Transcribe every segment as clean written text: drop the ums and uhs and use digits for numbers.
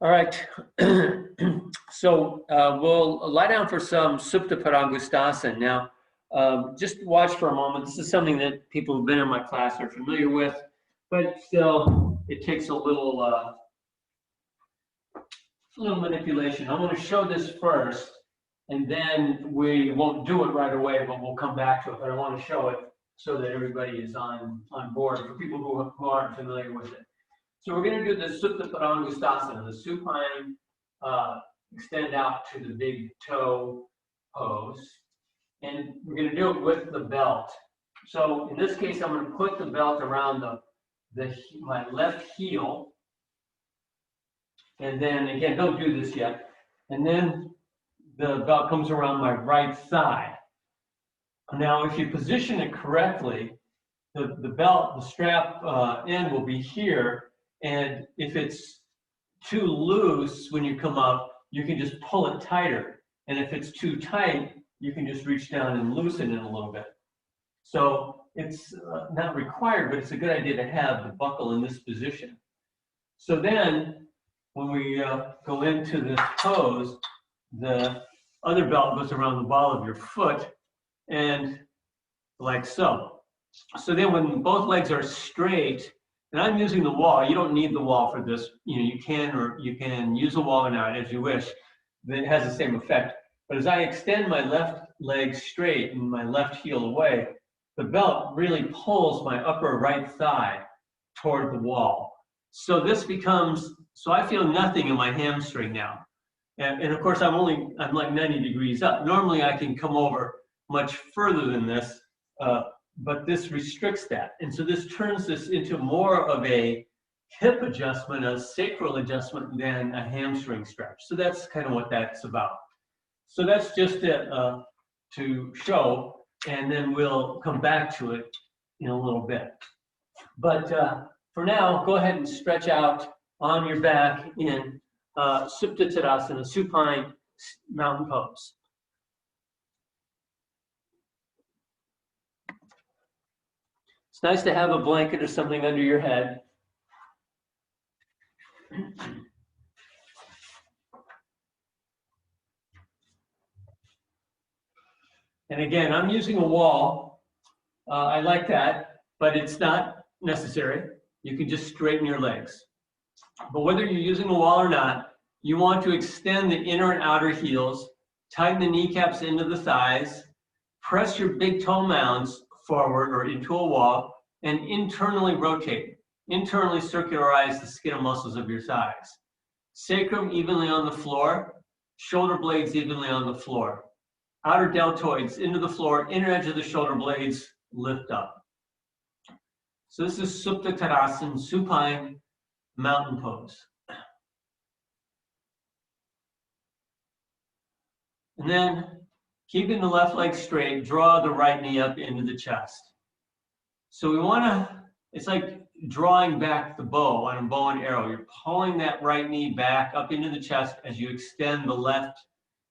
All right. So we'll lie down for some Supta Padanghustasana. Now, just watch for a moment. This is something that people who've been in my class are familiar with, but still, it takes a little manipulation. I'm going to show this first, and then we won't do it right away, but we'll come back to it. But I want to show it so that everybody is on board for people who aren't familiar with it. So we're going to do the Supta Padanghustasana, the supine extend out to the big toe pose. And we're going to do it with the belt. So in this case, I'm going to put the belt around my left heel. And then again, don't do this yet. And then the belt comes around my right thigh. Now, if you position it correctly, the belt, the strap end will be here. And if it's too loose when you come up, you can just pull it tighter. And if it's too tight, you can just reach down and loosen it a little bit. So it's not required, but it's a good idea to have the buckle in this position. So then, when we go into this pose, the other belt goes around the ball of your foot, and like so. So then when both legs are straight, and I'm using the wall, you don't need the wall for this. You can use the wall or not as you wish. It has the same effect. But as I extend my left leg straight and my left heel away, the belt really pulls my upper right thigh toward the wall. So this becomes, so I feel nothing in my hamstring now. And of course, I'm like 90 degrees up. Normally I can come over much further than this, but this restricts that. And so this turns this into more of a hip adjustment, a sacral adjustment than a hamstring stretch. So that's kind of what that's about. So that's just it to show, and then we'll come back to it in a little bit. But for now, go ahead and stretch out on your back in Supta Tadasana, supine mountain pose. It's nice to have a blanket or something under your head. And again, I'm using a wall. I like that, but it's not necessary. You can just straighten your legs. But whether you're using a wall or not, you want to extend the inner and outer heels, tighten the kneecaps into the thighs, press your big toe mounds forward or into a wall, and internally rotate. Internally circularize the skin and muscles of your thighs. Sacrum evenly on the floor, shoulder blades evenly on the floor. Outer deltoids into the floor, inner edge of the shoulder blades lift up. So this is Supta Tadasana, supine mountain pose. And then, keeping the left leg straight, draw the right knee up into the chest. So we want to, it's like drawing back the bow on a bow and arrow. You're pulling that right knee back up into the chest as you extend the left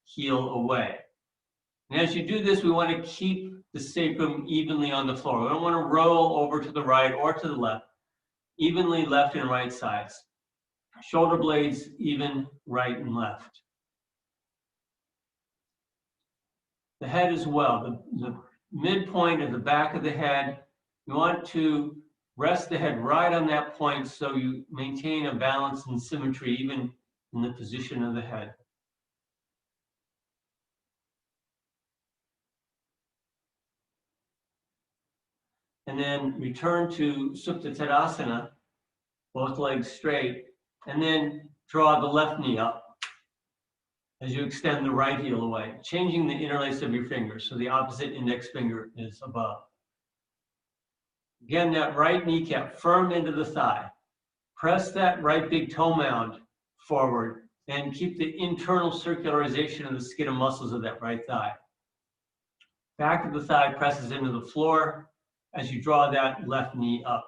heel away. And as you do this, we want to keep the sacrum evenly on the floor. We don't want to roll over to the right or to the left, evenly left and right sides. Shoulder blades even right and left. The head as well, the midpoint of the back of the head, you want to rest the head right on that point so you maintain a balance and symmetry even in the position of the head. And then return to Supta Tadasana, both legs straight, and then draw the left knee up as you extend the right heel away, changing the interlace of your fingers so the opposite index finger is above. Again, that right kneecap firm into the thigh. Press that right big toe mound forward and keep the internal circularization of the skin and muscles of that right thigh. Back of the thigh presses into the floor as you draw that left knee up.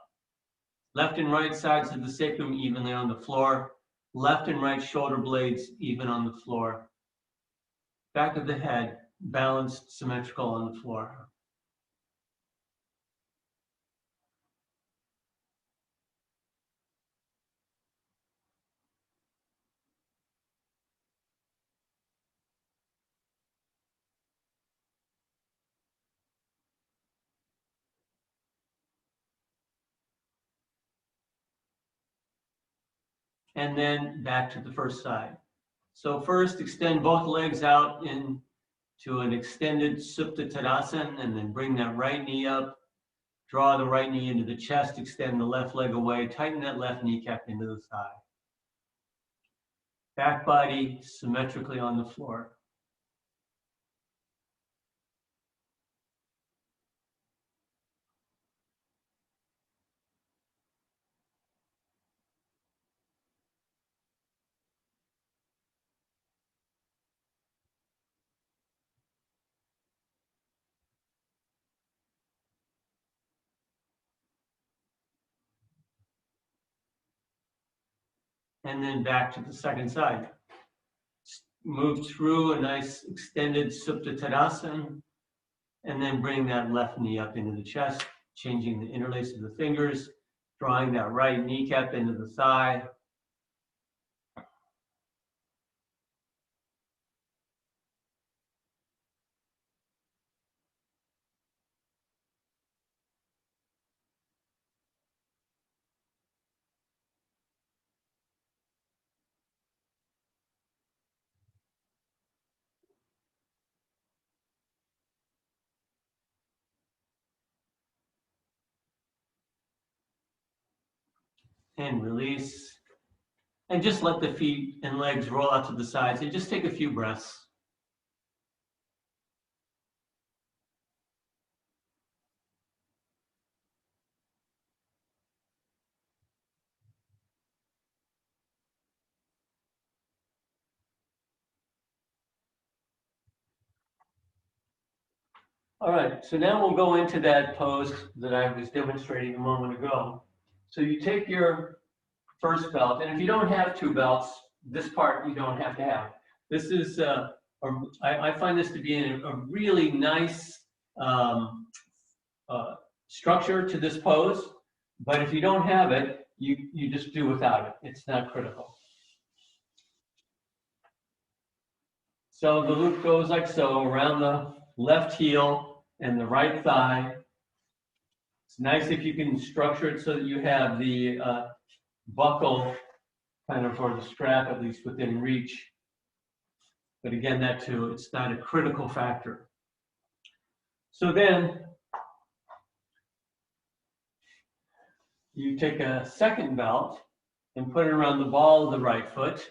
Left and right sides of the sacrum evenly on the floor. Left and right shoulder blades even on the floor. Back of the head balanced, symmetrical on the floor. and then back to the first side. So first, extend both legs out into an extended Supta Padanghustasana, and then bring that right knee up. Draw the right knee into the chest, extend the left leg away, tighten that left kneecap into the thigh. Back body symmetrically on the floor. And then back to the second side. Move through a nice extended Supta Padanghustasana, and then bring that left knee up into the chest, changing the interlace of the fingers, drawing that right kneecap into the thigh. And release. And just let the feet and legs roll out to the sides and just take a few breaths. All right, so now we'll go into that pose that I was demonstrating a moment ago. So you take your first belt, and if you don't have two belts, this part you don't have to have. This is, I find this to be a really nice structure to this pose, but if you don't have it, you just do without it. It's not critical. So the loop goes like so, around the left heel and the right thigh. It's nice if you can structure it so that you have the buckle kind of, or the strap at least, within reach. But again, that too, it's not a critical factor. So then you take a second belt and put it around the ball of the right foot.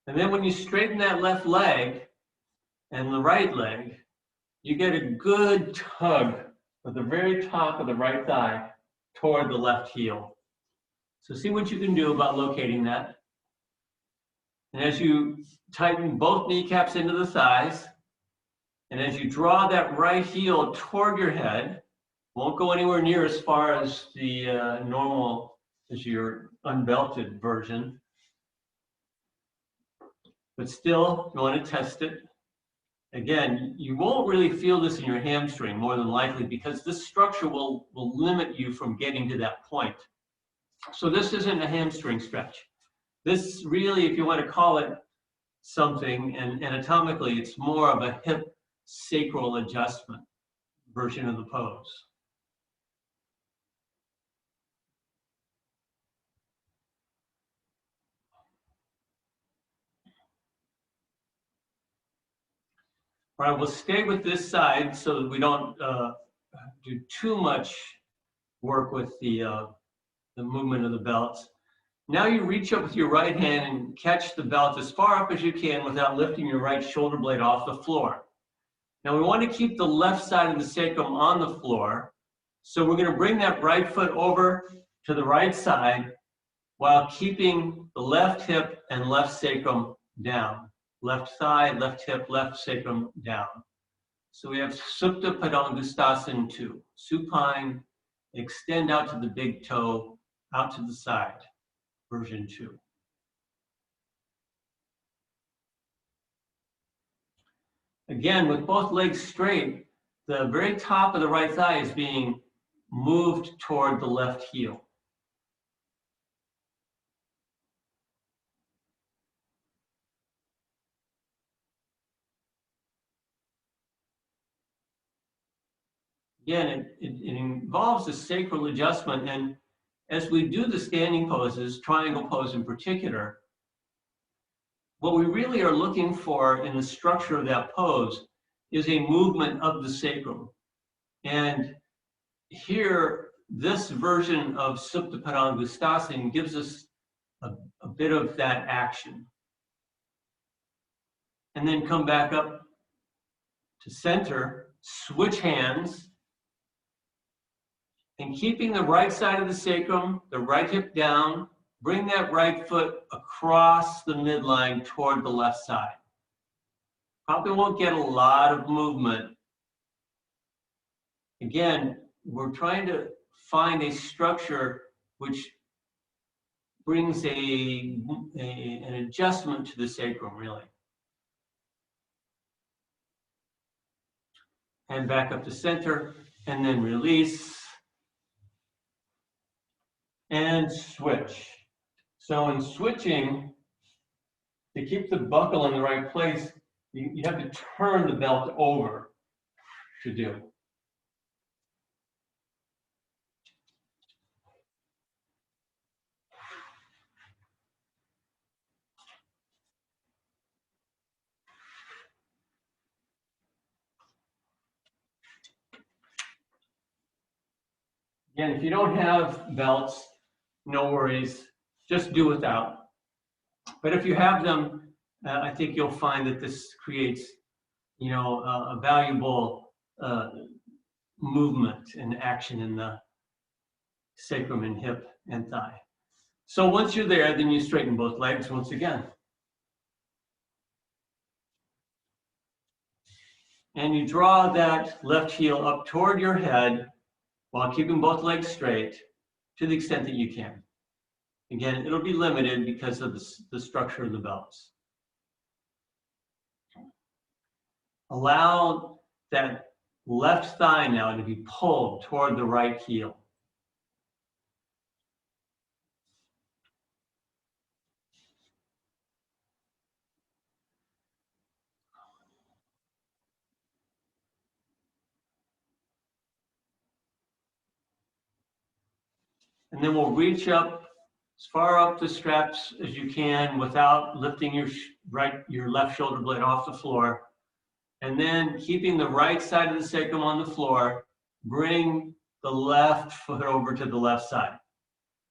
And then when you straighten that left leg and the right leg, you get a good tug at the very top of the right thigh toward the left heel. So see what you can do about locating that. And as you tighten both kneecaps into the thighs, and as you draw that right heel toward your head, won't go anywhere near as far as the normal, as your unbelted version. But still, you want to test it. Again, you won't really feel this in your hamstring more than likely because this structure will limit you from getting to that point. So this isn't a hamstring stretch. This really, if you want to call it something, and anatomically, it's more of a hip sacral adjustment version of the pose. All right, we'll stay with this side so that we don't do too much work with the movement of the belts. Now you reach up with your right hand and catch the belt as far up as you can without lifting your right shoulder blade off the floor. Now we want to keep the left side of the sacrum on the floor. So we're going to bring that right foot over to the right side while keeping the left hip and left sacrum down. Left thigh, left hip, left sacrum down. So we have Supta Padanghustasana 2. Supine, extend out to the big toe, out to the side, version 2. Again, with both legs straight, the very top of the right thigh is being moved toward the left heel. Again, it involves a sacral adjustment, and as we do the standing poses, triangle pose in particular, what we really are looking for in the structure of that pose is a movement of the sacrum. And here, this version of Supta Padanghustasana gives us a bit of that action. And then come back up to center, switch hands, and keeping the right side of the sacrum, the right hip down, bring that right foot across the midline toward the left side. Probably won't get a lot of movement. Again, we're trying to find a structure which brings an adjustment to the sacrum, really. And back up to center, and then release. And switch. So in switching, to keep the buckle in the right place, you have to turn the belt over to do. Again, if you don't have belts, no worries, just do without. But if you have them, I think you'll find that this creates, a valuable movement and action in the sacrum and hip and thigh. So once you're there, then you straighten both legs once again. And you draw that left heel up toward your head while keeping both legs straight to the extent that you can. Again, it'll be limited because of the structure of the belts. Allow that left thigh now to be pulled toward the right heel. And then we'll reach up as far up the straps as you can without lifting your left shoulder blade off the floor. And then keeping the right side of the sacrum on the floor, bring the left foot over to the left side.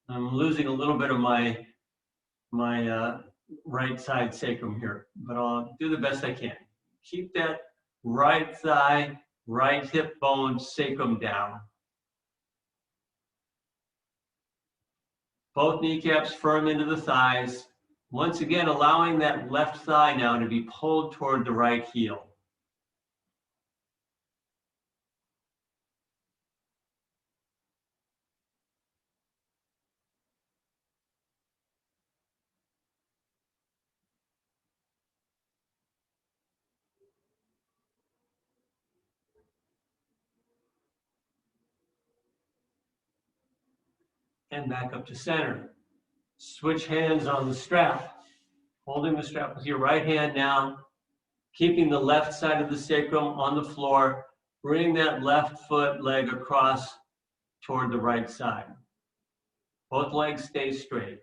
I'm losing a little bit of my right side sacrum here, but I'll do the best I can. Keep that right thigh, right hip bone, sacrum down. Both kneecaps firm into the thighs. Once again, allowing that left thigh now to be pulled toward the right heel. And back up to center. Switch hands on the strap. Holding the strap with your right hand now, keeping the left side of the sacrum on the floor. Bring that left foot leg across toward the right side. Both legs stay straight.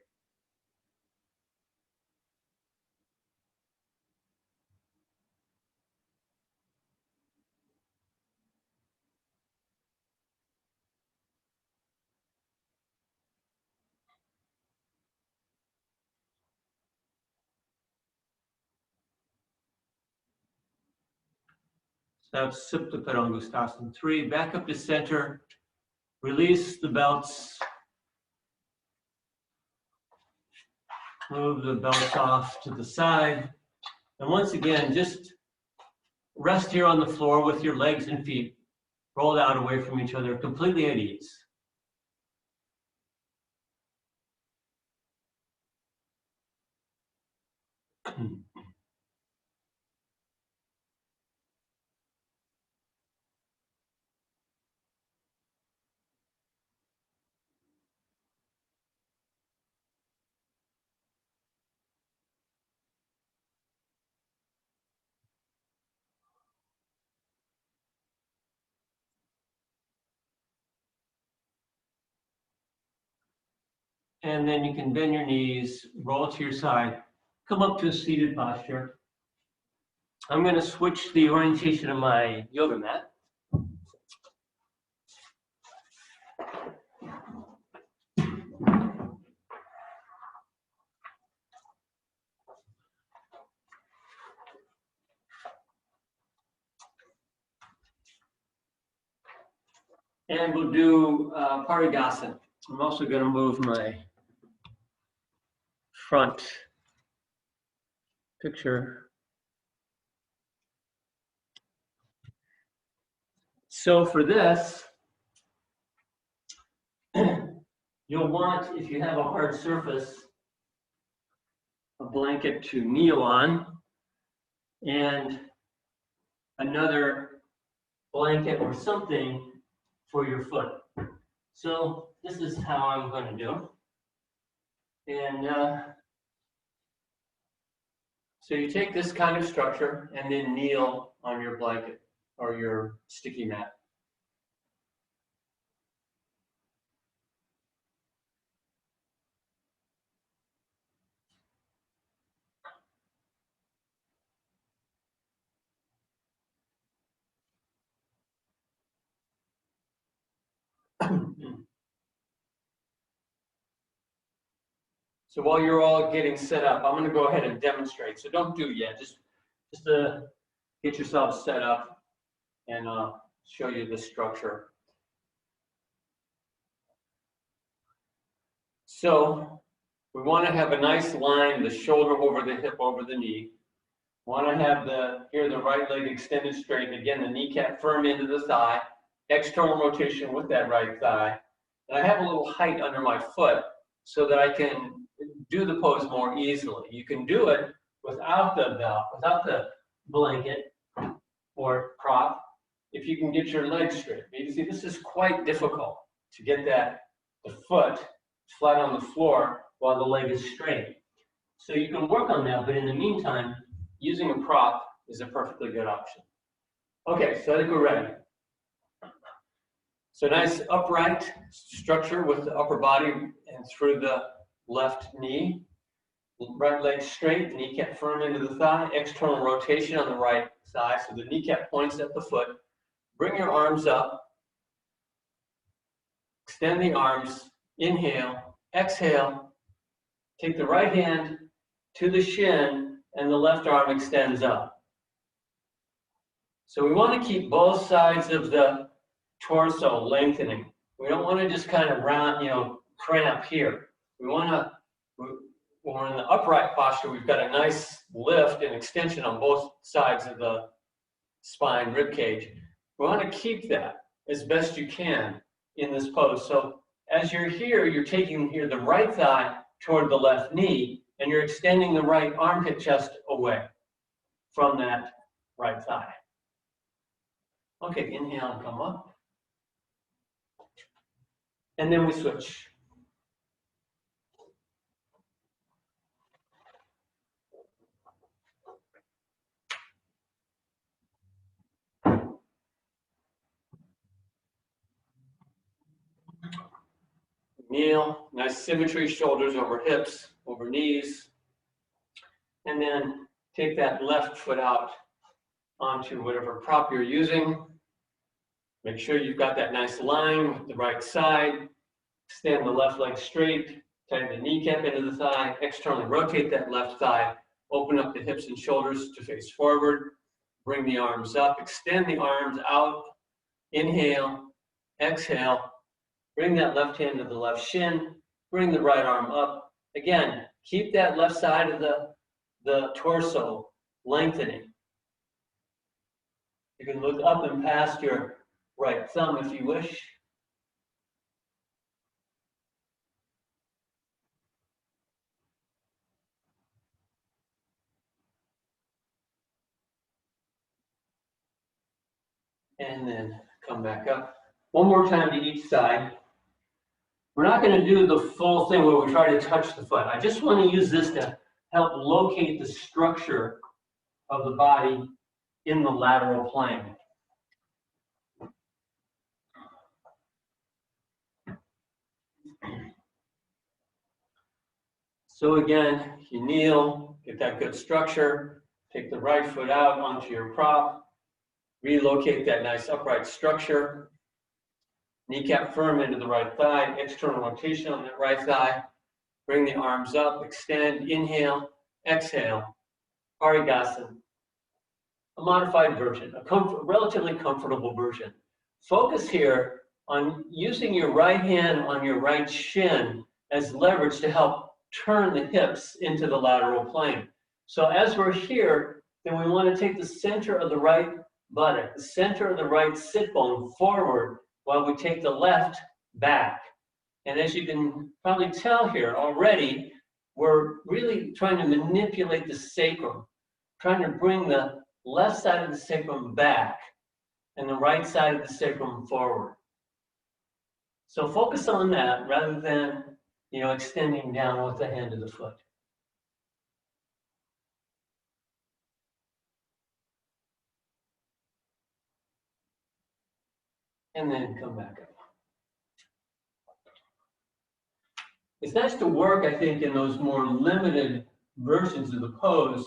That's Supta Padanghustasana 3. Back up to center. Release the belts. Move the belts off to the side. And once again, just rest here on the floor with your legs and feet rolled out away from each other, completely at ease. And then you can bend your knees, roll to your side, come up to a seated posture. I'm going to switch the orientation of my yoga mat. And we'll do Parighasana. I'm also going to move my front picture. So for this, you'll want, if you have a hard surface, a blanket to kneel on, and another blanket or something for your foot. So this is how I'm going to do. And so you take this kind of structure and then kneel on your blanket or your sticky mat. So while you're all getting set up, I'm going to go ahead and demonstrate. So don't do yet. Just get yourself set up and show you the structure. So we want to have a nice line, the shoulder over the hip, over the knee. Want to have the right leg extended straight. Again, the kneecap firm into the thigh. External rotation with that right thigh. And I have a little height under my foot so that I can do the pose more easily. You can do it without the belt, without the blanket or prop, if you can get your legs straight. You see, this is quite difficult to get the foot flat on the floor while the leg is straight. So you can work on that, but in the meantime, using a prop is a perfectly good option. Okay, so I think we're ready. So nice upright structure with the upper body and through the left knee. Right leg straight, kneecap firm into the thigh, external rotation on the right thigh, so the kneecap points at the foot. Bring your arms up, extend the arms, inhale, exhale, take the right hand to the shin, and the left arm extends up. So we want to keep both sides of the torso lengthening. We don't want to just kind of cramp here. We want to, when we're in the upright posture, we've got a nice lift and extension on both sides of the spine, rib cage. We want to keep that as best you can in this pose. So as you're here, you're taking here the right thigh toward the left knee, and you're extending the right armpit chest away from that right thigh. Okay, inhale and come up. And then we switch. Kneel, nice symmetry, shoulders over hips, over knees. And then take that left foot out onto whatever prop you're using. Make sure you've got that nice line with the right side. Extend the left leg straight, tighten the kneecap into the thigh, externally rotate that left thigh, open up the hips and shoulders to face forward, bring the arms up, extend the arms out, inhale, exhale, bring that left hand to the left shin, bring the right arm up. Again, keep that left side of the torso lengthening. You can look up and past your right thumb if you wish. And then come back up. One more time to each side. We're not going to do the full thing where we try to touch the foot. I just want to use this to help locate the structure of the body in the lateral plane. So again, you kneel, get that good structure, take the right foot out onto your prop, relocate that nice upright structure, kneecap firm into the right thigh, external rotation on that right thigh, bring the arms up, extend, inhale, exhale, Parighasana. A modified version, a relatively comfortable version. Focus here on using your right hand on your right shin as leverage to help turn the hips into the lateral plane. So as we're here, then we want to take the center of the right buttock, the center of the right sit bone forward while we take the left back. And as you can probably tell here already, we're really trying to manipulate the sacrum, trying to bring the left side of the sacrum back and the right side of the sacrum forward. So focus on that rather than, extending down with the hand of the foot. And then come back up. It's nice to work, I think, in those more limited versions of the pose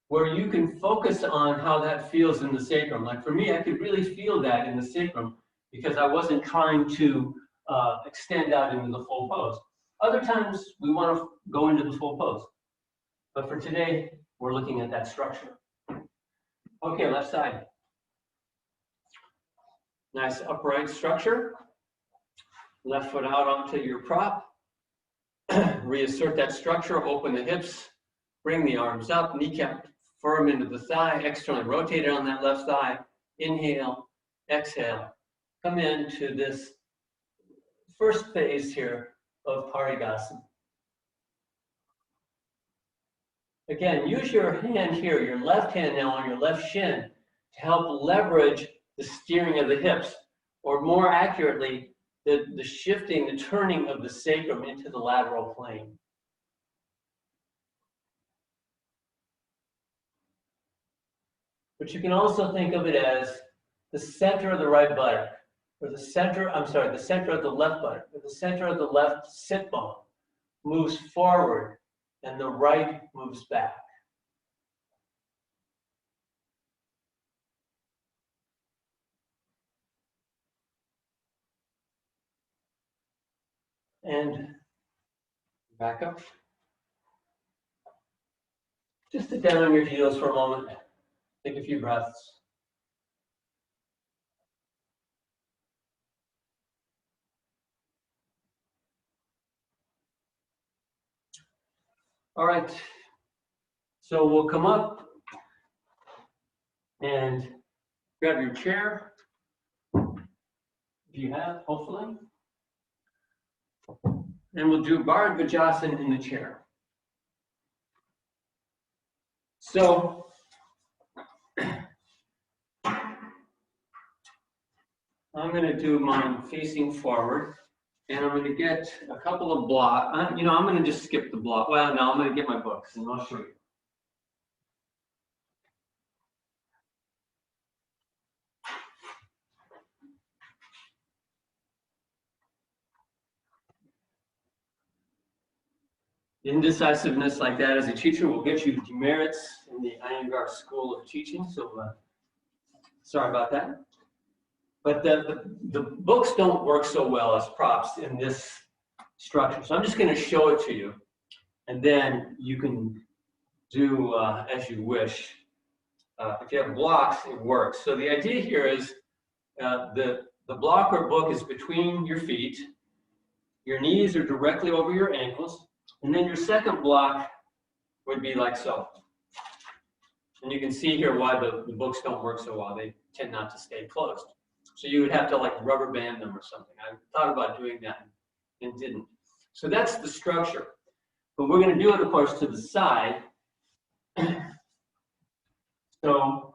where you can focus on how that feels in the sacrum. Like for me, I could really feel that in the sacrum because I wasn't trying to extend out into the full pose. Other times, we want to go into the full pose. But for today, we're looking at that structure. Okay, left side. Nice upright structure. Left foot out onto your prop. Reassert that structure, open the hips, bring the arms up, kneecap firm into the thigh, externally rotated on that left thigh. Inhale, exhale. Come into this first phase here of Parighasana. Again, use your hand here, your left hand now on your left shin to help leverage the steering of the hips, or more accurately, the shifting, the turning of the sacrum into the lateral plane. But you can also think of it as the center of the right buttock, or the center of the left buttock, or the center of the left sit bone moves forward and the right moves back. And back up. Just sit down on your heels for a moment. Take a few breaths. All right. So we'll come up and grab your chair. If you have, hopefully. And we'll do Parighasana in the chair. So I'm going to do mine facing forward, and I'm going to get a couple of blocks. I'm going to just skip the block. Well, no, I'm going to get my books, and I'll show you. Indecisiveness like that as a teacher will get you demerits in the Iyengar School of Teaching, so sorry about that. But the books don't work so well as props in this structure. So I'm just going to show it to you, and then you can do as you wish. If you have blocks, it works. So the idea here is the block or book is between your feet. Your knees are directly over your ankles. And then your second block would be like so. And you can see here why the books don't work so well. They tend not to stay closed. So you would have to like rubber band them or something. I thought about doing that and didn't. So that's the structure. But we're going to do it, of course, to the side. So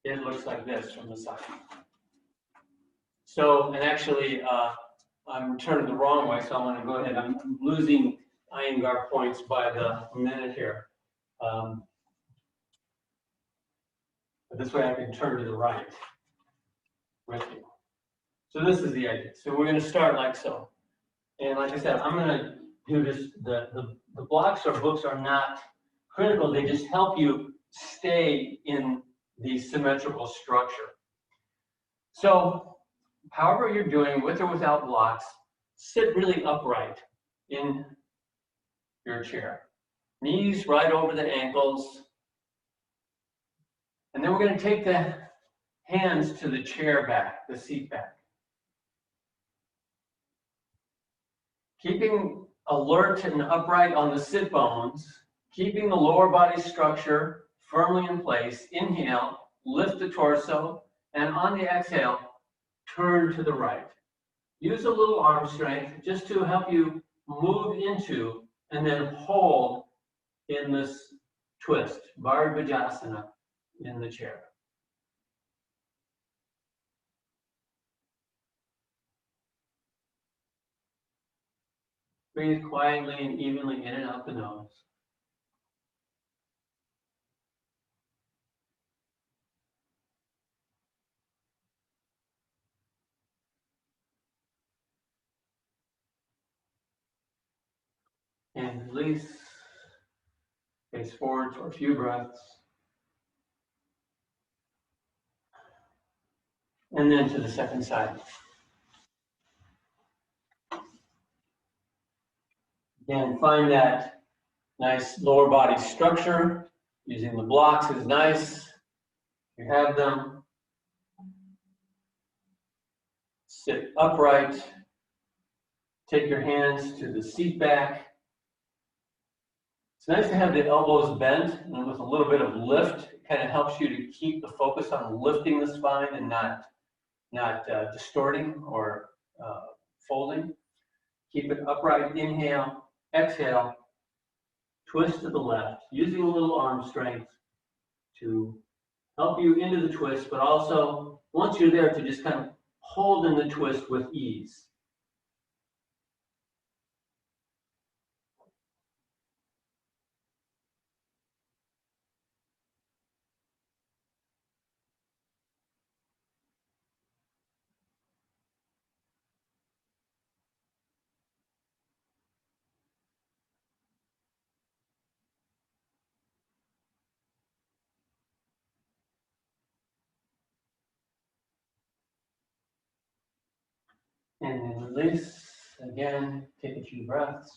it looks like this from the side. So, and actually, I'm turning the wrong way, so I'm going to go ahead. I'm losing Iyengar points by the minute here. But this way I can turn to the right with you. So this is the idea. So we're going to start like so. And like I said, I'm going to do this. The blocks or books are not critical. They just help you stay in the symmetrical structure. So however you're doing, with or without blocks, sit really upright in your chair. Knees right over the ankles. And then we're going to take the hands to the chair back, the seat back. Keeping alert and upright on the sit bones, keeping the lower body structure firmly in place. Inhale, lift the torso, and on the exhale, turn to the right. Use a little arm strength just to help you move into and then hold in this twist, Parighasana, in the chair. Breathe quietly and evenly in and out the nose. And release. Face forward for a few breaths. And then to the second side. Again, find that nice lower body structure. Using the blocks is nice. You have them. Sit upright. Take your hands to the seat back. It's nice to have the elbows bent and with a little bit of lift. It kind of helps you to keep the focus on lifting the spine and not distorting or folding. Keep it upright. Inhale, exhale, twist to the left, using a little arm strength to help you into the twist, but also once you're there to just kind of hold in the twist with ease. And then release. Again, take a few breaths.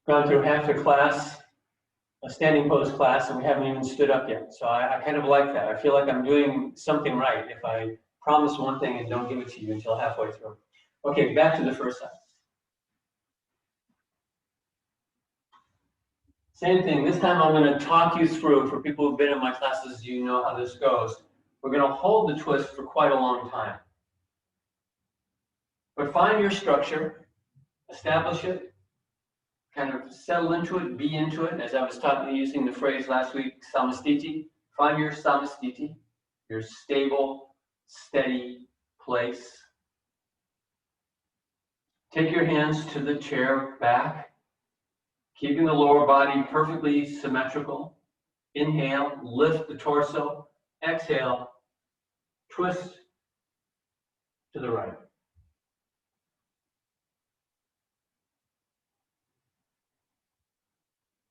Gone through half the class, a standing pose class, and we haven't even stood up yet. So I kind of like that. I feel like I'm doing something right if I promise one thing and don't give it to you until halfway through. Okay, back to the first side. Same thing. This time I'm going to talk you through, for people who've been in my classes, you know how this goes. We're going to hold the twist for quite a long time. But find your structure, establish it, kind of settle into it, be into it. As I was talking, using the phrase last week, samastiti. Find your samastiti, your stable, steady place. Take your hands to the chair back, keeping the lower body perfectly symmetrical. Inhale, lift the torso. Exhale, twist to the right.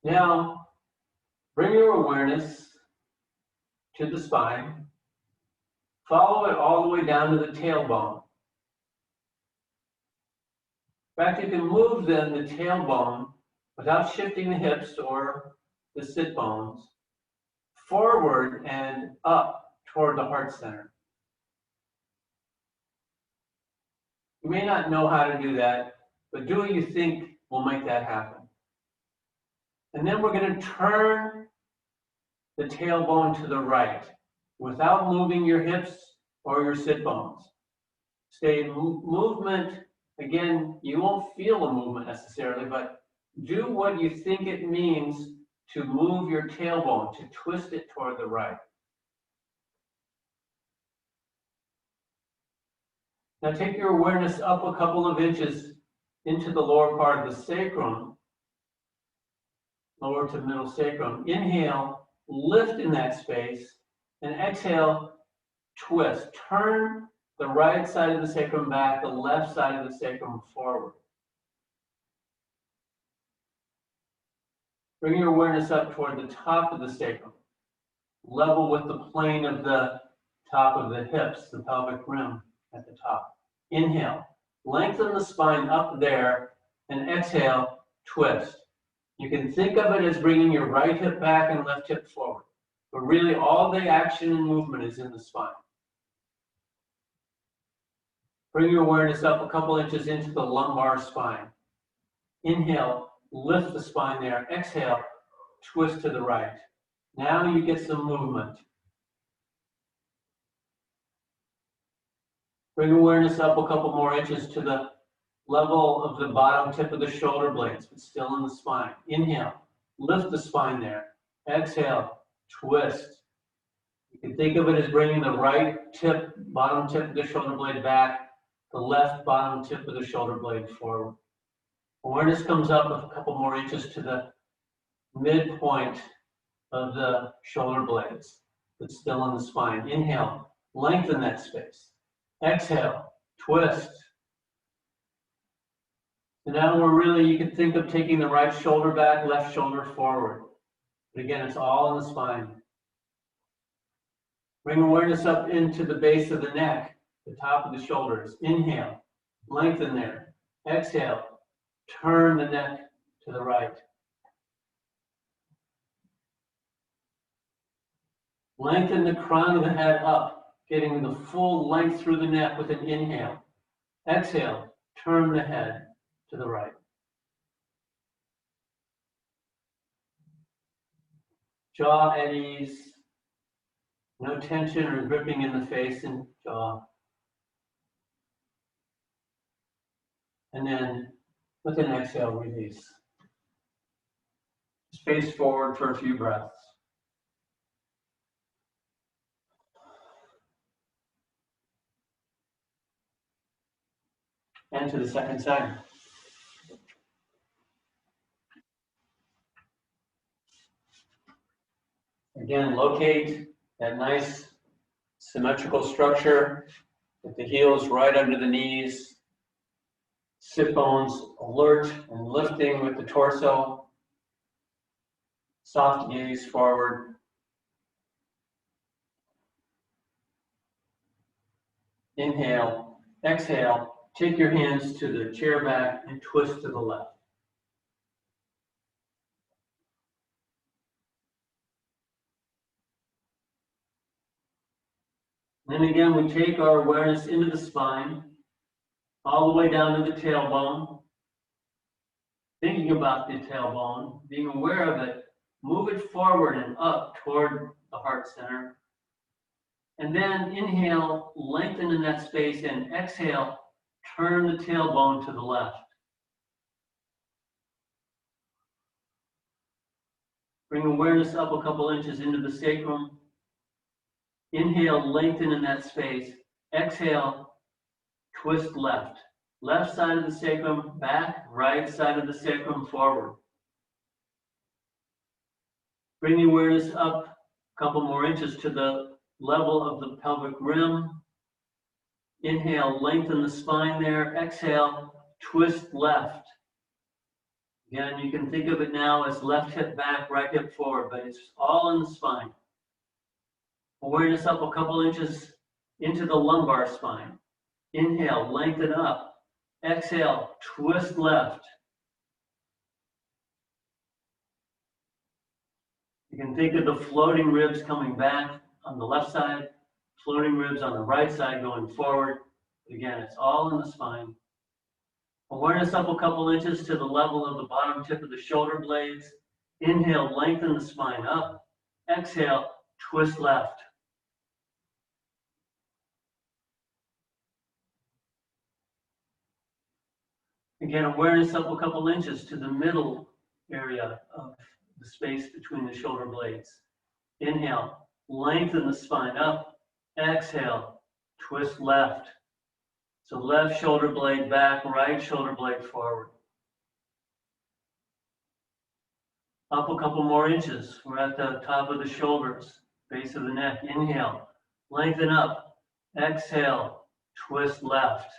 Now, bring your awareness to the spine. Follow it all the way down to the tailbone. In fact, you can move then the tailbone without shifting the hips or the sit bones forward and up toward the heart center. You may not know how to do that, but do what you think will make that happen. And then we're going to turn the tailbone to the right without moving your hips or your sit bones. Stay in movement. Again, you won't feel a movement necessarily, but do what you think it means to move your tailbone, to twist it toward the right. Now take your awareness up a couple of inches into the lower part of the sacrum, lower to middle sacrum. Inhale, lift in that space, and exhale, twist. Turn the right side of the sacrum back, the left side of the sacrum forward. Bring your awareness up toward the top of the sacrum, level with the plane of the top of the hips, the pelvic rim at the top. Inhale, lengthen the spine up there, and exhale, twist. You can think of it as bringing your right hip back and left hip forward, but really all the action and movement is in the spine. Bring your awareness up a couple inches into the lumbar spine. Inhale, lift the spine there. Exhale, twist to the right. Now you get some movement. Bring awareness up a couple more inches to the level of the bottom tip of the shoulder blades, but still in the spine. Inhale, lift the spine there. Exhale, twist. You can think of it as bringing the right tip, bottom tip of the shoulder blade back, the left bottom tip of the shoulder blade forward. Awareness comes up a couple more inches to the midpoint of the shoulder blades, but still in the spine. Inhale, lengthen that space. Exhale, twist. So now you can think of taking the right shoulder back, left shoulder forward. But again, it's all in the spine. Bring awareness up into the base of the neck, the top of the shoulders. Inhale, lengthen there. Exhale, turn the neck to the right. Lengthen the crown of the head up, getting the full length through the neck with an inhale. Exhale, turn the head to the right. Jaw at ease. No tension or gripping in the face and jaw. And then with an exhale, release. Just face forward for a few breaths. And to the second side. Again, locate that nice symmetrical structure with the heels right under the knees, sit bones alert and lifting with the torso, soft gaze forward. Inhale, exhale, take your hands to the chair back and twist to the left. Then again, we take our awareness into the spine, all the way down to the tailbone. Thinking about the tailbone, being aware of it, move it forward and up toward the heart center. And then inhale, lengthen in that space, and exhale, turn the tailbone to the left. Bring awareness up a couple inches into the sacrum. Inhale, lengthen in that space. Exhale, twist left. Left side of the sacrum back, right side of the sacrum forward. Bring the awareness up a couple more inches to the level of the pelvic rim. Inhale, lengthen the spine there. Exhale, twist left. Again, you can think of it now as left hip back, right hip forward, but it's all in the spine. Awareness up a couple inches into the lumbar spine. Inhale, lengthen up. Exhale, twist left. You can think of the floating ribs coming back on the left side, floating ribs on the right side going forward. Again, it's all in the spine. Awareness up a couple inches to the level of the bottom tip of the shoulder blades. Inhale, lengthen the spine up. Exhale, twist left. Again, awareness up a couple inches to the middle area of the space between the shoulder blades. Inhale, lengthen the spine up. Exhale, twist left. So left shoulder blade back, right shoulder blade forward. Up a couple more inches. We're at the top of the shoulders, base of the neck. Inhale, lengthen up. Exhale, twist left.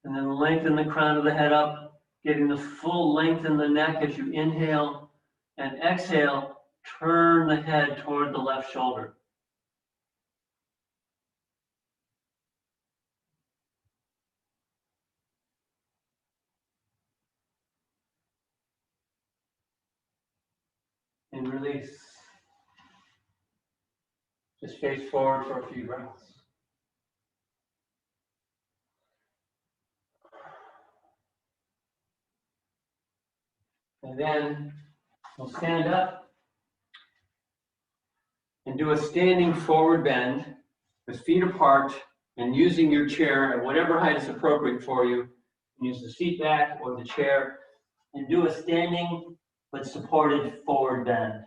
And then lengthen the crown of the head up, getting the full length in the neck as you inhale, and exhale, turn the head toward the left shoulder. And release. Just face forward for a few breaths. And then we'll stand up and do a standing forward bend with feet apart and using your chair at whatever height is appropriate for you. Use the seat back or the chair and do a standing but supported forward bend.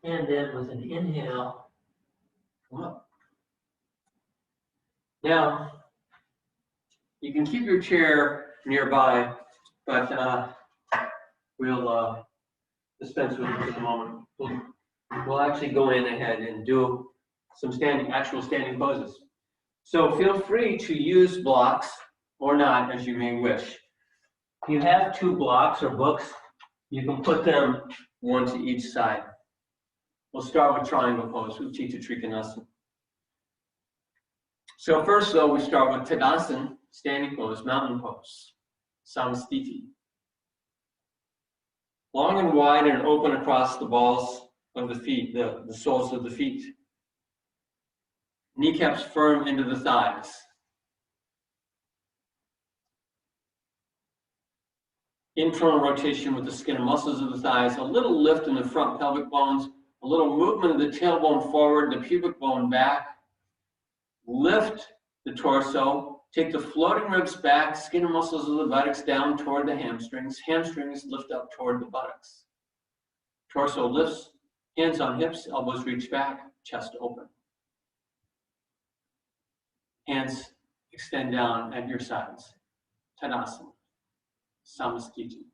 And then with an inhale, come up. Now, you can keep your chair nearby, but we'll dispense with it for the moment. We'll actually go in ahead and do some actual standing poses. So feel free to use blocks or not as you may wish. If you have two blocks or books, you can put them one to each side. We'll start with triangle pose, Supta Padanghustasana. So first though, we start with Tadasana, standing pose, mountain pose, Samastiti. Long and wide and open across the balls of the feet, the soles of the feet. Kneecaps firm into the thighs. Internal rotation with the skin and muscles of the thighs, a little lift in the front pelvic bones, a little movement of the tailbone forward, the pubic bone back. Lift the torso, take the floating ribs back, skin and muscles of the buttocks down toward the hamstrings. Hamstrings lift up toward the buttocks. Torso lifts, hands on hips, elbows reach back, chest open. Hands extend down at your sides. Tadasana, Samastiti.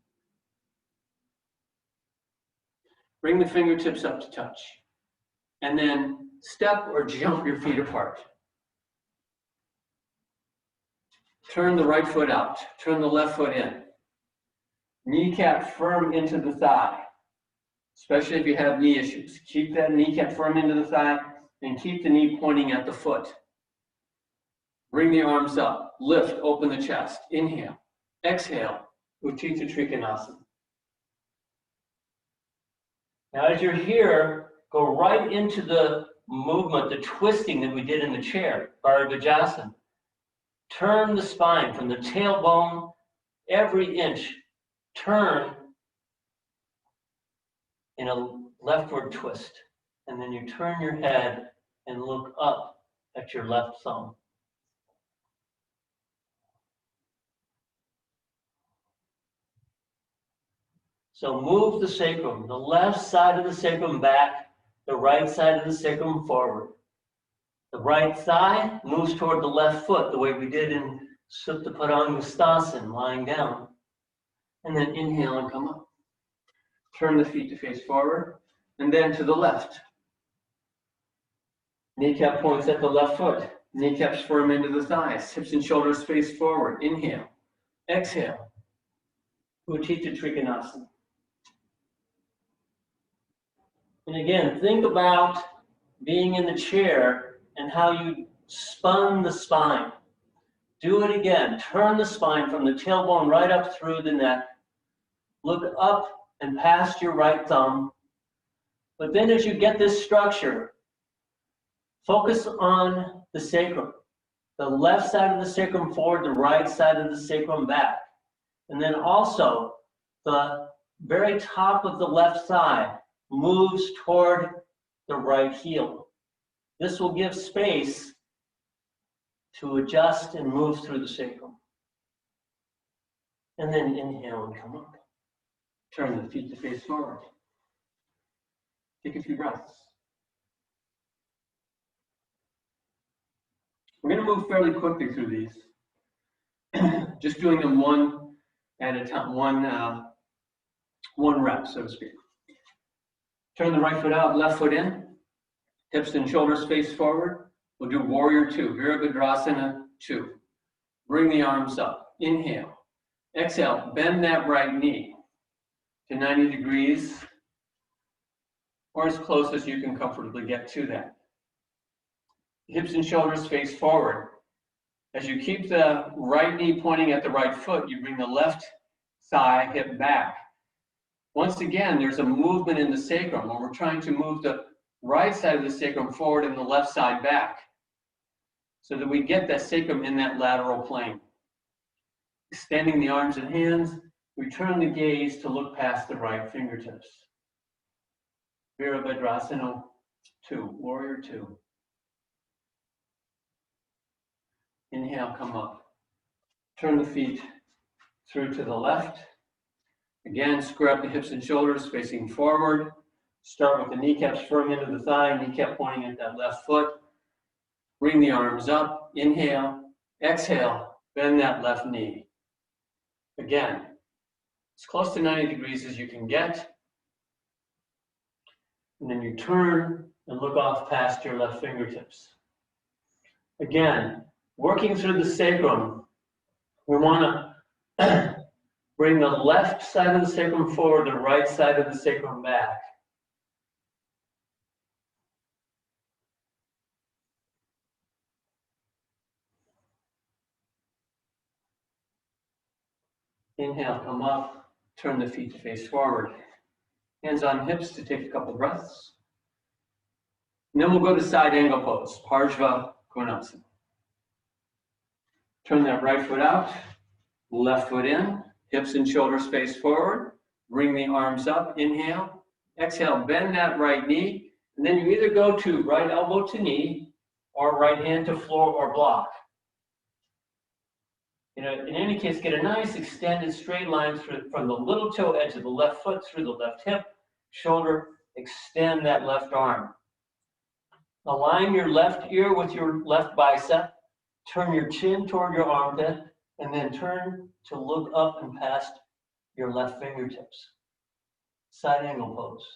Bring the fingertips up to touch. And then step or jump your feet apart. Turn the right foot out. Turn the left foot in. Kneecap firm into the thigh, especially if you have knee issues. Keep that kneecap firm into the thigh and keep the knee pointing at the foot. Bring the arms up. Lift, open the chest. Inhale. Exhale. Utthita Trikonasana. Now as you're here, go right into the movement, the twisting that we did in the chair, Parighasana. Turn the spine from the tailbone every inch. Turn in a leftward twist. And then you turn your head and look up at your left thumb. So move the sacrum, the left side of the sacrum back, the right side of the sacrum forward. The right thigh moves toward the left foot, the way we did in Supta Padanghustasana, lying down. And then inhale and come up. Turn the feet to face forward, and then to the left. Kneecap points at the left foot. Kneecaps firm into the thighs. Hips and shoulders face forward. Inhale. Exhale. Utthita Trikonasana. And again, think about being in the chair and how you spun the spine. Do it again. Turn the spine from the tailbone right up through the neck. Look up and past your right thumb. But then as you get this structure, focus on the sacrum. The left side of the sacrum forward, the right side of the sacrum back. And then also the very top of the left thigh moves toward the right heel. This will give space to adjust and move through the sacrum. And then inhale and come up. Turn the feet to face forward. Take a few breaths. We're going to move fairly quickly through these. Just doing them one at a time, one rep, so to speak. Turn the right foot out, left foot in. Hips and shoulders face forward. We'll do warrior two, Parighasana 2. Bring the arms up. Inhale. Exhale, bend that right knee to 90 degrees or as close as you can comfortably get to that. Hips and shoulders face forward. As you keep the right knee pointing at the right foot, you bring the left thigh hip back. Once again, there's a movement in the sacrum when we're trying to move the right side of the sacrum forward and the left side back so that we get that sacrum in that lateral plane. Extending the arms and hands, we turn the gaze to look past the right fingertips. Parighasana 2, warrior 2. Inhale, come up. Turn the feet through to the left. Again, square up the hips and shoulders facing forward. Start with the kneecaps firm into the thigh, kneecap pointing at that left foot. Bring the arms up. Inhale. Exhale. Bend that left knee. Again, as close to 90 degrees as you can get. And then you turn and look off past your left fingertips. Again, working through the sacrum, we want to bring the left side of the sacrum forward, the right side of the sacrum back. Inhale, come up, turn the feet to face forward. Hands on hips to take a couple breaths. And then we'll go to side angle pose, Parighasana. Turn that right foot out, left foot in, hips and shoulders face forward. Bring the arms up, inhale. Exhale, bend that right knee. And then you either go to right elbow to knee or right hand to floor or block. In any case, get a nice extended straight line from the little toe edge of the left foot through the left hip, shoulder, extend that left arm. Align your left ear with your left bicep, turn your chin toward your armpit, and then turn to look up and past your left fingertips. Side angle pose.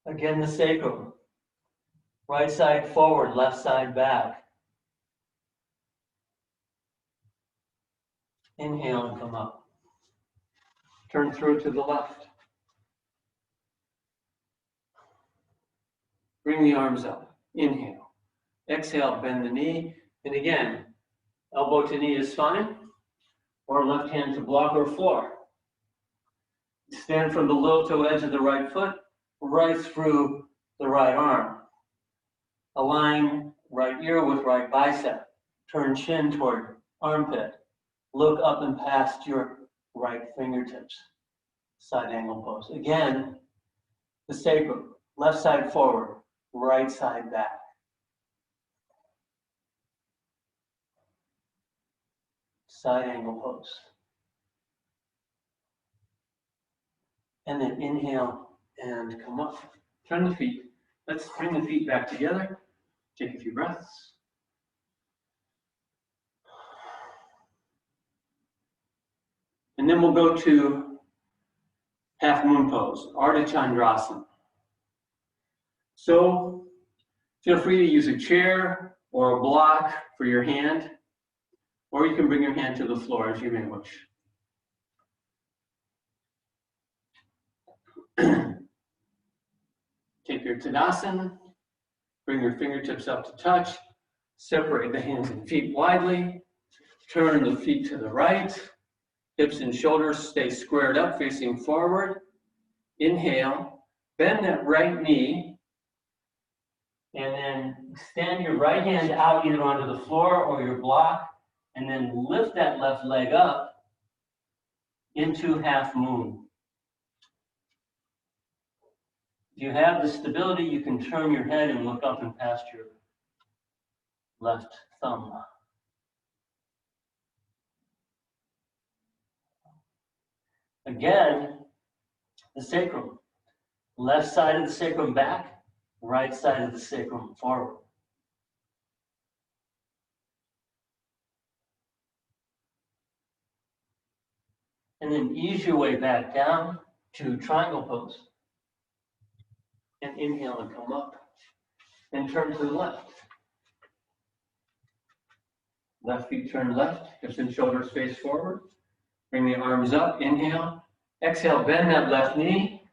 Again, the sacrum. Right side forward, left side back. Inhale and come up. Turn through to the left. Bring the arms up. Inhale. Exhale, bend the knee. And again, elbow to knee is fine. Or left hand to block or floor. Stand from the little toe edge of the right foot, right through the right arm. Align right ear with right bicep. Turn chin toward armpit. Look up and past your right fingertips. Side angle pose. Again, the sacrum. Left side forward, right side back. Side angle pose. And then inhale and come up. Turn the feet. Let's bring the feet back together. Take a few breaths. And then we'll go to half moon pose, Ardha Chandrasana. So feel free to use a chair or a block for your hand, or you can bring your hand to the floor as you may wish. Take your Tadasana, bring your fingertips up to touch, separate the hands and feet widely, turn the feet to the right, Hips and shoulders stay squared up, facing forward. Inhale, bend that right knee, and then extend your right hand out either onto the floor or your block, and then lift that left leg up into half moon. If you have the stability, you can turn your head and look up and past your left thumb. Again, the sacrum. Left side of the sacrum back, right side of the sacrum forward. And then ease your way back down to triangle pose. And inhale and come up. And turn to the left. Left feet turn left, hips and shoulders face forward. Bring the arms up, inhale. Exhale, bend that left knee.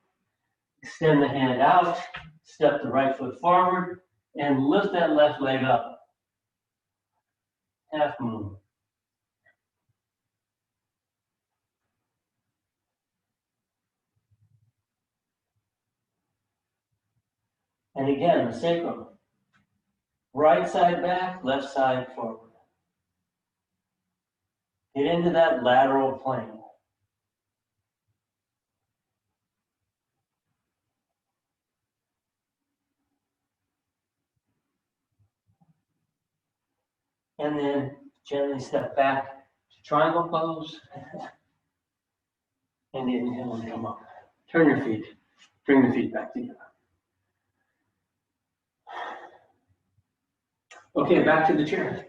Extend the hand out, step the right foot forward, and lift that left leg up. Half moon. And again, the sacrum. Right side back, left side forward. Get into that lateral plane. And then gently step back to triangle pose. And inhale and come up. Turn your feet. Bring the feet back together. Okay, back to the chair.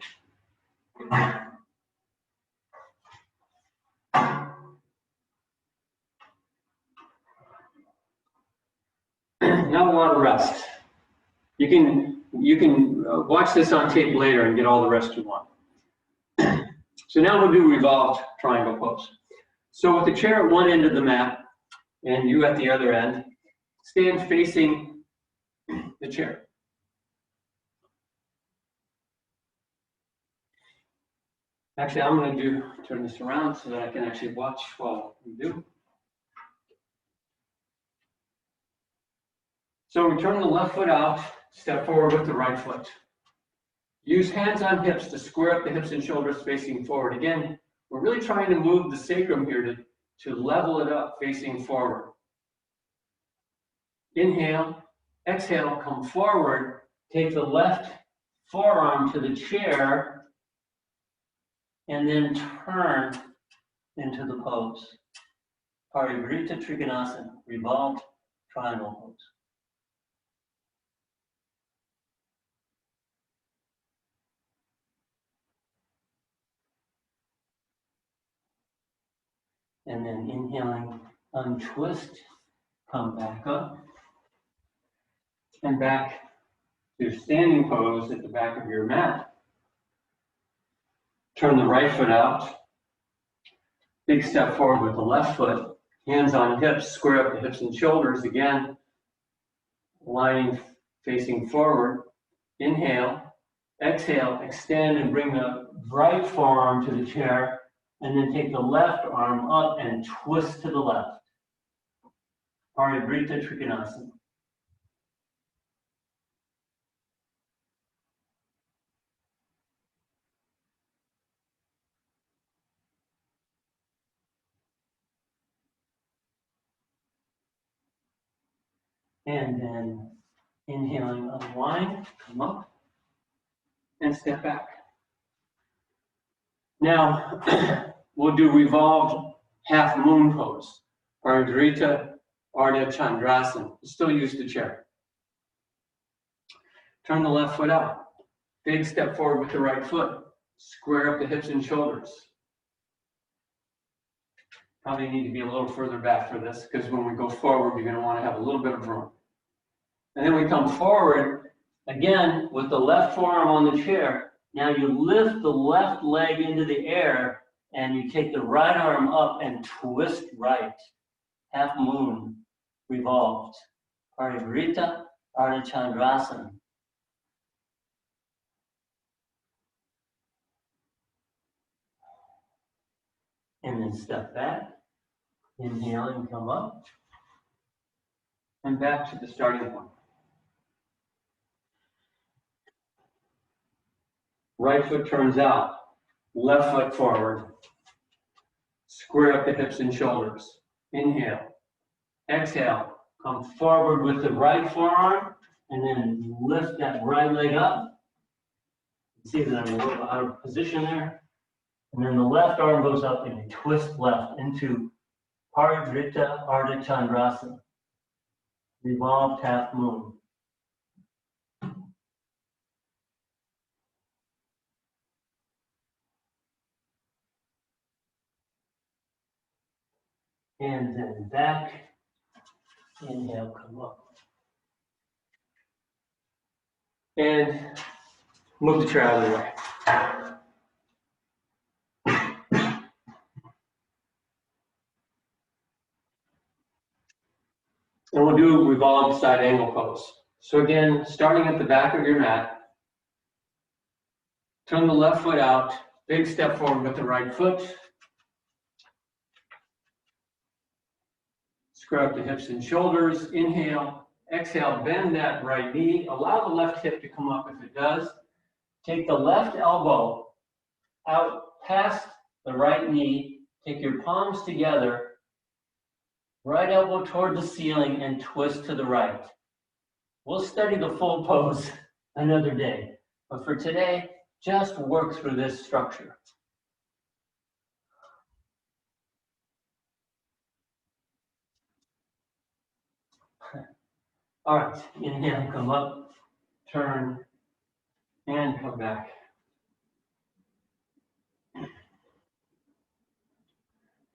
Now we want to rest. You can watch this on tape later and get all the rest you want. So now we'll do revolved triangle pose. So with the chair at one end of the mat and you at the other end, stand facing the chair. Actually, I'm going to turn this around so that I can actually watch while we do. So we turn the left foot out, step forward with the right foot. Use hands on hips to square up the hips and shoulders facing forward. Again, we're really trying to move the sacrum here to level it up facing forward. Inhale, exhale, come forward, take the left forearm to the chair, and then turn into the pose. Parighasana, revolved triangle pose. And then inhaling, untwist, come back up, and back to standing pose at the back of your mat. Turn the right foot out, big step forward with the left foot, hands on hips, square up the hips and shoulders again, lining facing forward. Inhale, exhale, extend and bring the right forearm to the chair, and then take the left arm up and twist to the left. Parighasana. And then inhaling, unwind, come up, and step back. Now, we'll do revolved half moon pose, Parighasana. Still use the chair. Turn the left foot out. Big step forward with the right foot. Square up the hips and shoulders. Probably need to be a little further back for this because when we go forward, you're going to want to have a little bit of room. And then we come forward, again, with the left forearm on the chair. Now you lift the left leg into the air and you take the right arm up and twist right. Half moon, revolved. Parighasana. And then step back. Inhale and come up. And back to the starting point. Right foot turns out. Left foot forward. Square up the hips and shoulders. Inhale. Exhale. Come forward with the right forearm. And then lift that right leg up. See that I'm a little out of position there. And then the left arm goes up and you twist left into Parighasana. Revolved half moon. And then back. Inhale, come up. And move the chair out of the way. And we'll do revolved side angle pose. So again, starting at the back of your mat, turn the left foot out, big step forward with the right foot. Square up the hips and shoulders, inhale, exhale, bend that right knee, allow the left hip to come up if it does. Take the left elbow out past the right knee, take your palms together, right elbow toward the ceiling and twist to the right. We'll study the full pose another day, but for today, just work through this structure. All right, inhale, come up, turn, and come back.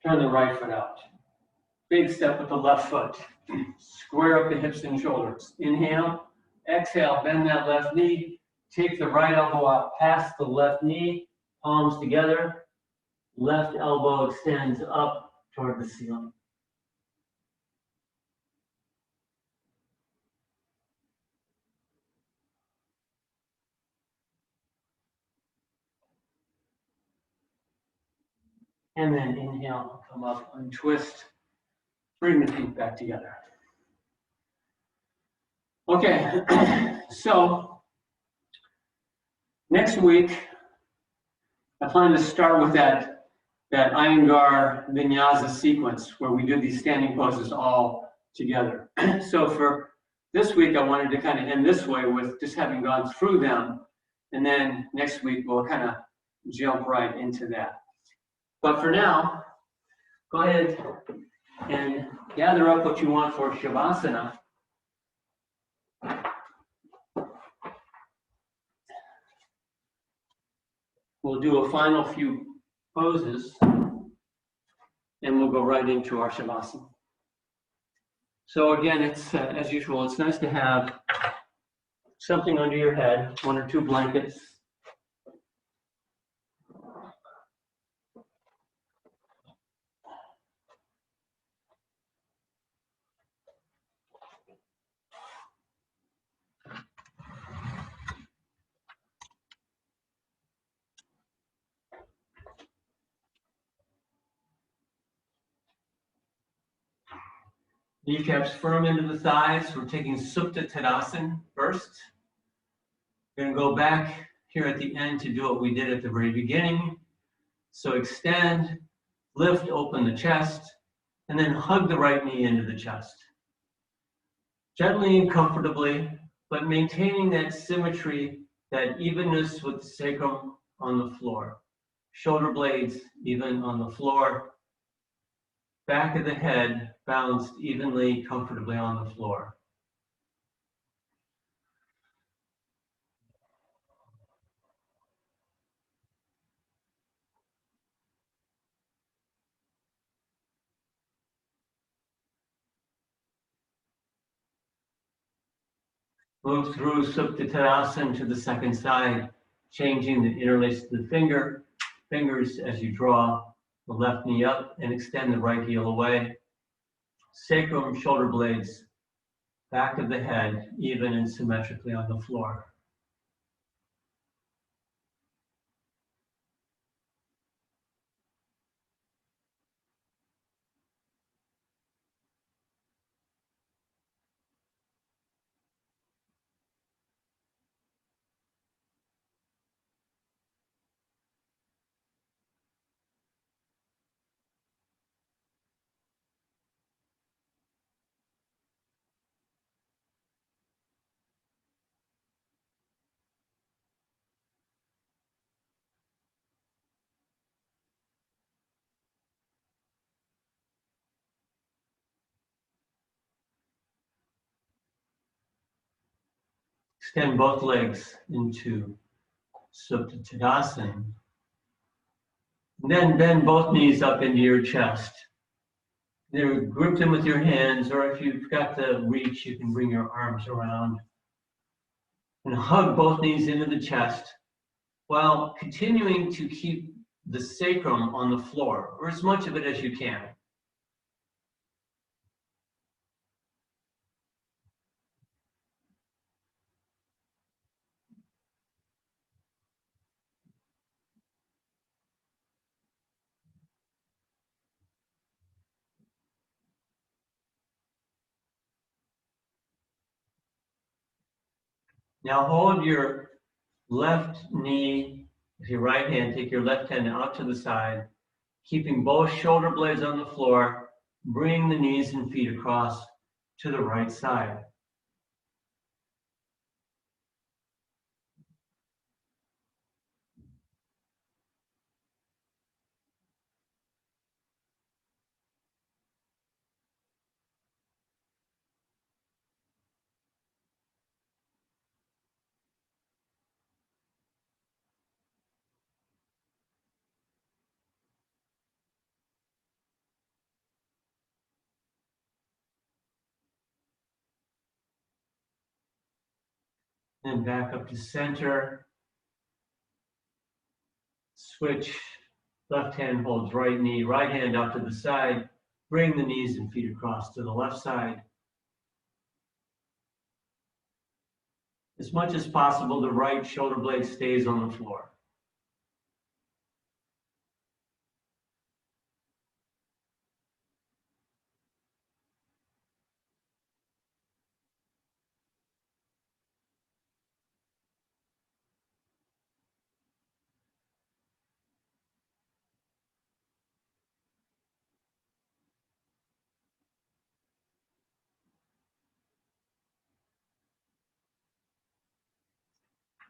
Turn the right foot out. Big step with the left foot. Square up the hips and shoulders. Inhale, exhale, bend that left knee. Take the right elbow out past the left knee, palms together. Left elbow extends up toward the ceiling. And then inhale, come up, untwist, bring the feet back together. Okay, so next week, I plan to start with that Iyengar Vinyasa sequence where we do these standing poses all together. So for this week, I wanted to kind of end this way with just having gone through them. And then next week, we'll kind of jump right into that. But for now, go ahead and gather up what you want for Shavasana. We'll do a final few poses, and we'll go right into our Shavasana. So again, it's as usual, it's nice to have something under your head, 1 or 2 blankets. Kneecaps firm into the thighs. We're taking Supta Padanghustasana first. We're going to go back here at the end to do what we did at the very beginning. So extend, lift, open the chest, and then hug the right knee into the chest. Gently and comfortably, but maintaining that symmetry, that evenness with the sacrum on the floor. Shoulder blades even on the floor. Back of the head balanced evenly, comfortably on the floor. Move through Supta Padanghustasana to the second side, changing the interlace of the fingers as you draw the left knee up and extend the right heel away. Sacrum, shoulder blades, back of the head, even and symmetrically on the floor. Extend both legs into Supta Padanghustasana. And then bend both knees up into your chest. Either grip them with your hands, or if you've got the reach, you can bring your arms around. And hug both knees into the chest while continuing to keep the sacrum on the floor, or as much of it as you can. Now hold your left knee with your right hand. Take your left hand out to the side, keeping both shoulder blades on the floor. Bring the knees and feet across to the right side. Then back up to center. Switch. Left hand holds right knee, right hand out to the side. Bring the knees and feet across to the left side. As much as possible, the right shoulder blade stays on the floor.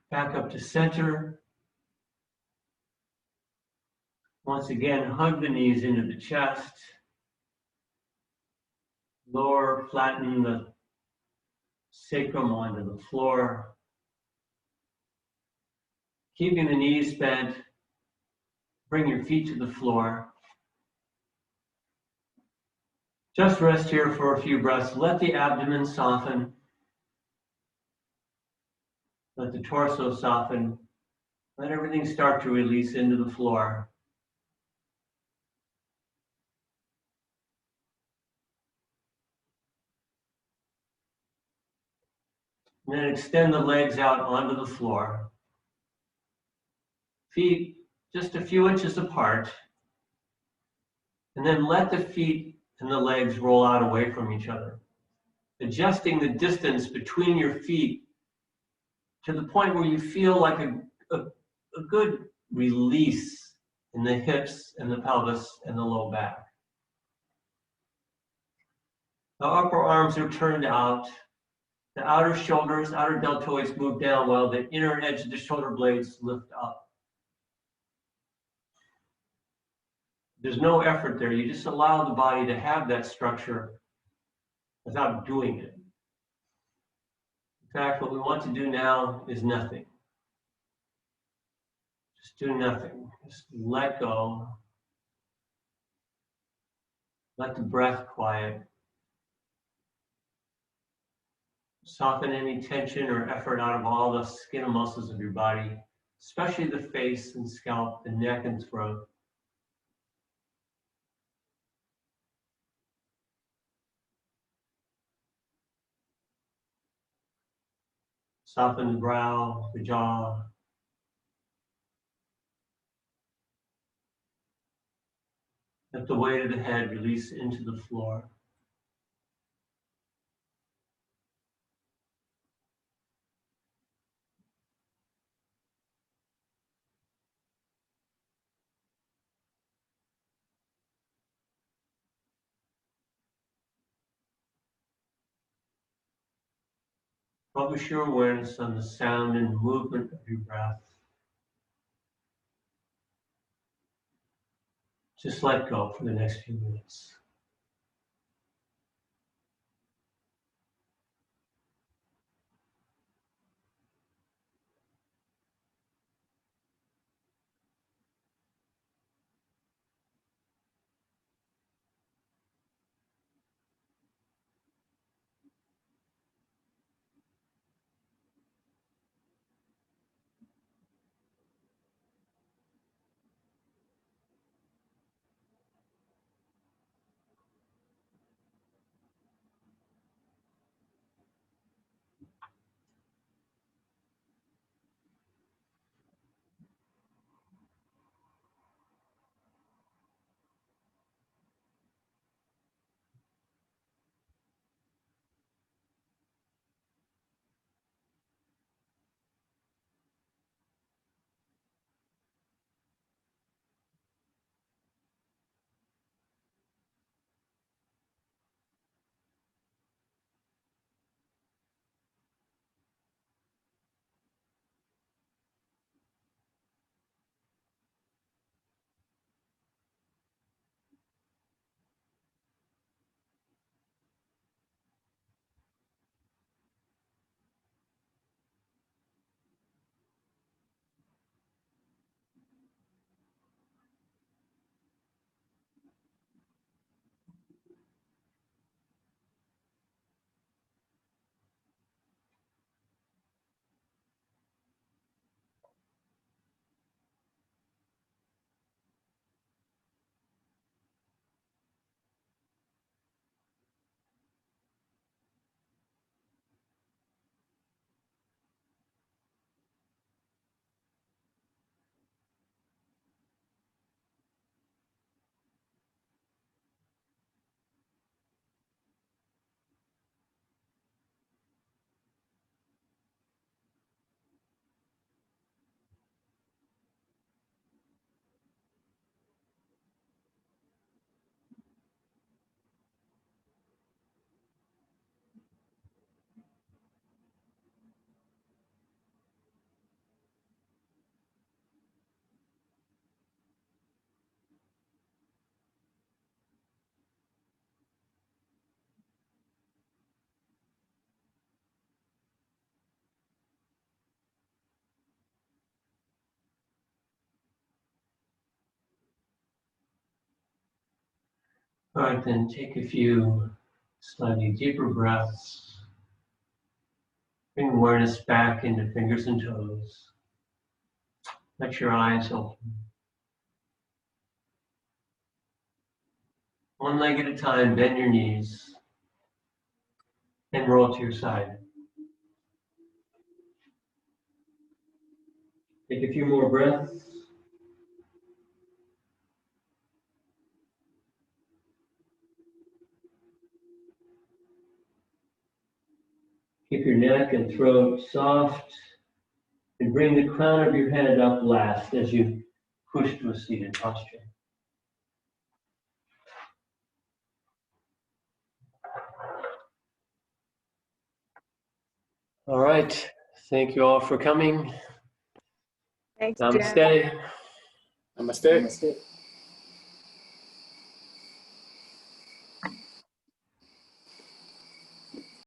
Back up to center. Once again, hug the knees into the chest. Lower, flatten the sacrum onto the floor. Keeping the knees bent, bring your feet to the floor. Just rest here for a few breaths. Let the abdomen soften. Let the torso soften. Let everything start to release into the floor. And then extend the legs out onto the floor. Feet just a few inches apart. And then let the feet and the legs roll out away from each other. Adjusting the distance between your feet to the point where you feel like a good release in the hips and the pelvis and the low back. The upper arms are turned out. The outer shoulders, outer deltoids move down while the inner edge of the shoulder blades lift up. There's no effort there. You just allow the body to have that structure without doing it. In fact, what we want to do now is nothing. Just do nothing. Just let go. Let the breath quiet. Soften any tension or effort out of all the skin and muscles of your body, especially the face and scalp, the neck and throat. Soften the brow, the jaw. Let the weight of the head release into the floor. Focus your awareness on the sound and movement of your breath. Just let go for the next few minutes. All right, then take a few slightly deeper breaths. Bring awareness back into fingers and toes. Let your eyes open. One leg at a time, bend your knees and roll to your side. Take a few more breaths. Keep your neck and throat soft and bring the crown of your head up last as you push to a seated posture. All right. Thank you all for coming. Thanks, Jim. Namaste. Namaste. Namaste.